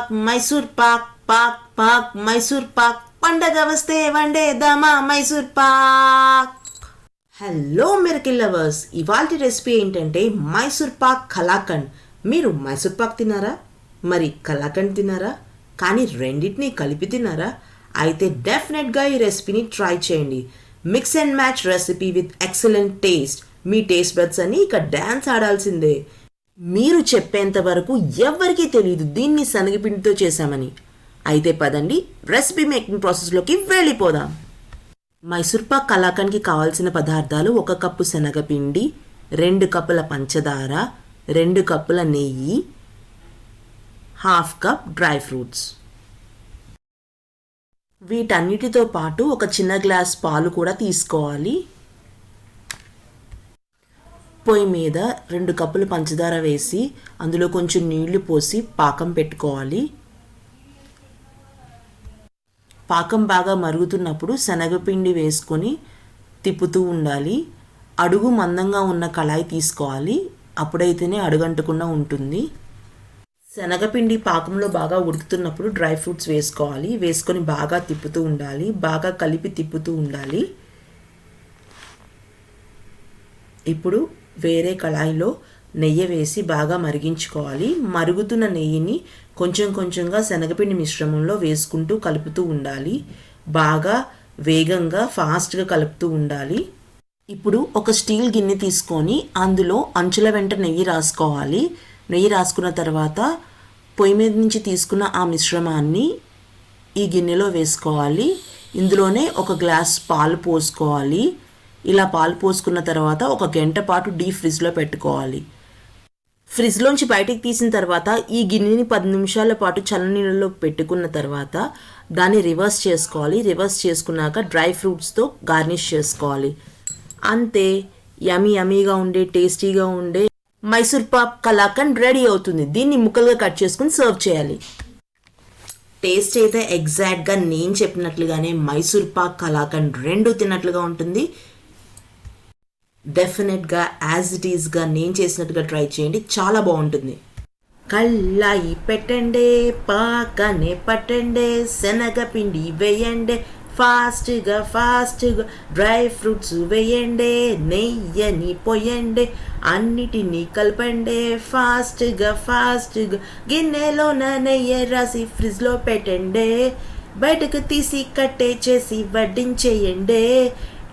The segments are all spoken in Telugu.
Pak Mysore Pak Mysore Pak పండగ వస్తే వండేద్దామా Mysore pak. Hello miracle lovers, ఇవాల్టి రెసిపీ ఏంటంటే మైసూర్ పాక్ కలాకండ్. మీరు మైసూర్ పాక్ తిన్నారా? మరి కలాకండ్ తిన్నారా? కానీ రెండింటినీ కలిపి తిన్నారా? అయితే డెఫినెట్గా ఈ రెసిపీని ట్రై చేయండి. Mix and match recipe with excellent taste. Me taste buds అని ఇక డ్యాన్స్ ఆడాల్సిందే. మీరు చెప్పేంత వరకు ఎవ్వరికీ తెలియదు దీన్ని శనగపిండితో చేశామని. అయితే పదండి రెసిపీ మేకింగ్ ప్రాసెస్లోకి వెళ్ళిపోదాం. మైసూర్ పాక్ కలాకండ్కి కావాల్సిన పదార్థాలు: 1 కప్పు శనగపిండి, 2 కప్పుల పంచదార, 2 కప్పుల నెయ్యి, 1/2 కప్ డ్రై ఫ్రూట్స్. వీటన్నిటితో పాటు ఒక చిన్న గ్లాస్ పాలు కూడా తీసుకోవాలి. పొయ్యి మీద 2 కప్పుల పంచదార వేసి అందులో కొంచెం నీళ్లు పోసి పాకం పెట్టుకోవాలి. పాకం బాగా మరుగుతున్నప్పుడు శనగపిండి వేసుకొని తిప్పుతూ ఉండాలి. అడుగు మందంగా ఉన్న కళాయి తీసుకోవాలి, అప్పుడైతేనే అడుగంటకుండా ఉంటుంది. శనగపిండి పాకంలో బాగా ఉడుకుతున్నప్పుడు డ్రై ఫ్రూట్స్ వేసుకోవాలి. వేసుకొని బాగా తిప్పుతూ ఉండాలి, బాగా కలిపి తిప్పుతూ ఉండాలి. ఇప్పుడు వేరే కళాయిలో నెయ్యి వేసి బాగా మరిగించుకోవాలి. మరుగుతున్న నెయ్యిని కొంచెం కొంచెంగా శనగపిండి మిశ్రమంలో వేసుకుంటూ కలుపుతూ ఉండాలి. బాగా వేగంగా ఫాస్ట్గా కలుపుతూ ఉండాలి. ఇప్పుడు ఒక స్టీల్ గిన్నె తీసుకొని అందులో అంచుల వెంట నెయ్యి రాసుకోవాలి. నెయ్యి రాసుకున్న తర్వాత పొయ్యి మీద నుంచి తీసుకున్న ఆ మిశ్రమాన్ని ఈ గిన్నెలో వేసుకోవాలి. ఇందులోనే 1 గ్లాస్ పాలు పోసుకోవాలి. ఇలా పాలు పోసుకున్న తర్వాత 1 గంట పాటు డీప్ ఫ్రిడ్జ్లో పెట్టుకోవాలి. ఫ్రిడ్జ్లోంచి బయటికి తీసిన తర్వాత ఈ గిన్నెని 10 నిమిషాల పాటు చల్లనీళ్ళలో పెట్టుకున్న తర్వాత దాన్ని రివర్స్ చేసుకోవాలి. రివర్స్ చేసుకున్నాక డ్రై ఫ్రూట్స్తో గార్నిష్ చేసుకోవాలి. అంతే, యమీగా ఉండే టేస్టీగా ఉండే మైసూర్ పాక్ కలాకండ్ రెడీ అవుతుంది. దీన్ని ముక్కలుగా కట్ చేసుకుని సర్వ్ చేయాలి. టేస్ట్ అయితే ఎగ్జాక్ట్గా నేను చెప్పినట్లుగానే మైసూర్ పాక్ కలాకండ్ 2 తిన్నట్లుగా ఉంటుంది. డెఫినెట్గా యాజ్ ఇట్ ఈస్గా నేను చేసినట్టుగా ట్రై చేయండి, చాలా బాగుంటుంది. కళ్ళాయి పెట్టండి, పాకనే పట్టండి, శనగపిండి వేయండి, ఫాస్ట్గా డ్రై ఫ్రూట్స్ వేయండి, నెయ్యని పోయండి, అన్నిటినీ కలపండి, ఫాస్ట్గా గిన్నెలోన నెయ్యి రాసి ఫ్రిడ్జ్లో పెట్టండి, బయటకు తీసి కట్టే చేసి వడ్డించేయండి.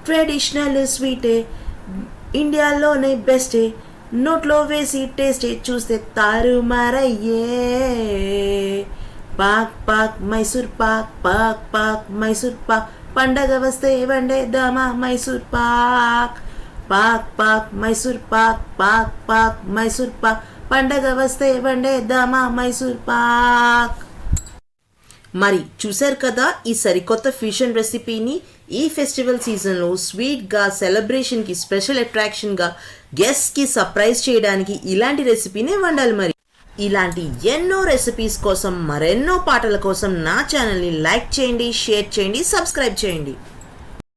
ట్రెడిషనల్ స్వీటే, ఇండియాలోనే బెస్టే, నోట్లో వేసి టేస్టే చూస్తే తారుమారయ్యే. పాక్ మైసూర్ పాక్ మైసూర్ పాక్, పండగ వస్తే వండేద్దామా మైసూర్ పాక్. పాక్ మైసూర్ పాక్ మైసూర్ పాక్, పండగ వస్తే వండేద్దామా మైసూర్ పాక్. మరి చూశారు కదా ఈ సరికొత్త ఫ్యూషన్ రెసిపీని. ఈ ఫెస్టివల్ సీజన్లో స్వీట్గా, సెలబ్రేషన్కి స్పెషల్ అట్రాక్షన్గా, గెస్ట్కి సర్ప్రైజ్ చేయడానికి ఇలాంటి రెసిపీనే వండాలి. మరి ఇలాంటి ఎన్నో రెసిపీస్ కోసం, మరెన్నో పాటల కోసం నా ఛానల్ని లైక్ చేయండి, షేర్ చేయండి, సబ్స్క్రైబ్ చేయండి.